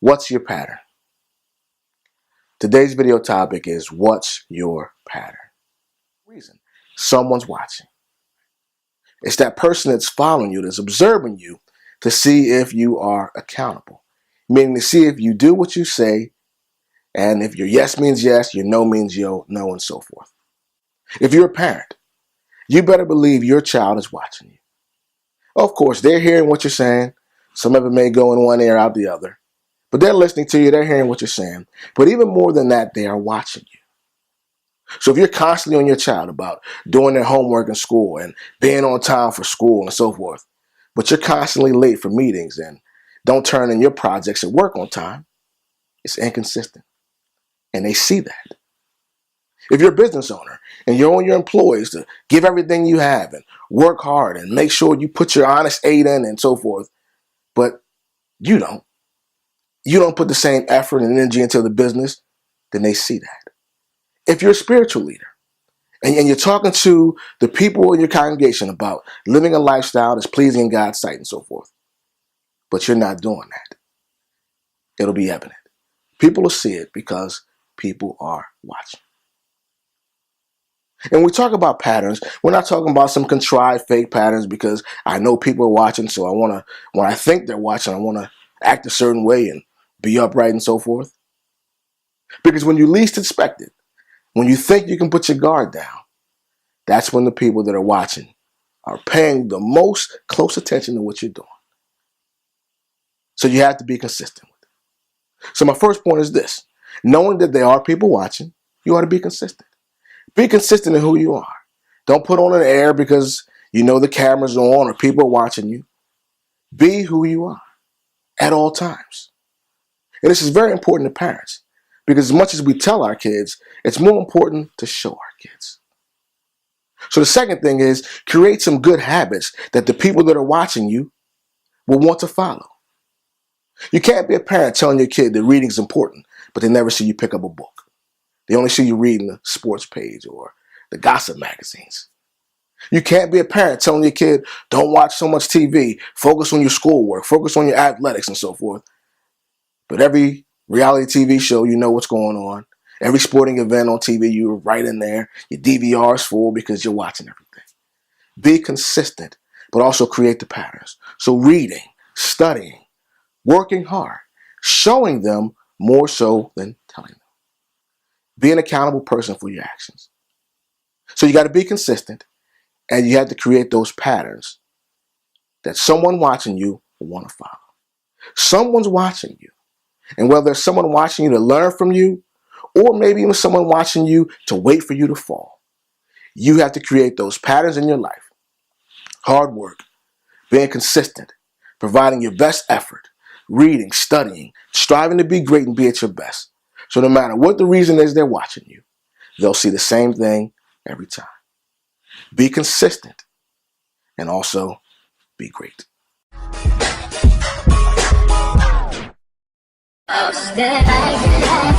What's your pattern? Today's video topic is what's your pattern? Reason. Someone's watching. It's that person that's following you, that's observing you to see if you are accountable. Meaning to see if you do what you say, and if your yes means yes, your no means no, and so forth. If you're a parent, you better believe your child is watching you. Of course, they're hearing what you're saying. Some of it may go in one ear, out the other. But they're listening to you. They're hearing what you're saying. But even more than that, they are watching you. So if you're constantly on your child about doing their homework in school and being on time for school and so forth, but you're constantly late for meetings and don't turn in your projects at work on time, it's inconsistent. And they see that. If you're a business owner and you're on your employees to give everything you have and work hard and make sure you put your honest 8 in and so forth, but you don't put the same effort and energy into the business, then they see that. If you're a spiritual leader and you're talking to the people in your congregation about living a lifestyle that's pleasing in God's sight and so forth, but you're not doing that, it'll be evident. People will see it because people are watching. And when we talk about patterns, we're not talking about some contrived fake patterns because I know people are watching, so when I think they're watching, I want to act a certain way and be upright and so forth. Because when you least expect it, when you think you can put your guard down, that's when the people that are watching are paying the most close attention to what you're doing. So you have to be consistent with it. So my first point is this. Knowing that there are people watching, you ought to be consistent. Be consistent in who you are. Don't put on an air because you know the camera's on or people are watching you. Be who you are at all times. And this is very important to parents because as much as we tell our kids, it's more important to show our kids. So the second thing is create some good habits that the people that are watching you will want to follow. You can't be a parent telling your kid that reading is important, but they never see you pick up a book. They only see you reading the sports page or the gossip magazines. You can't be a parent telling your kid, don't watch so much TV, focus on your schoolwork, focus on your athletics and so forth. But every reality TV show, you know what's going on. Every sporting event on TV, you're right in there. Your DVR is full because you're watching everything. Be consistent, but also create the patterns. So reading, studying, working hard, showing them more so than telling them. Be an accountable person for your actions. So you got to be consistent and you have to create those patterns that someone watching you will want to follow. Someone's watching you. And whether there's someone watching you to learn from you or maybe even someone watching you to wait for you to fall, you have to create those patterns in your life. Hard work, being consistent, providing your best effort, reading, studying, striving to be great and be at your best. So no matter what the reason is they're watching you, they'll see the same thing every time. Be consistent and also be great. Oh,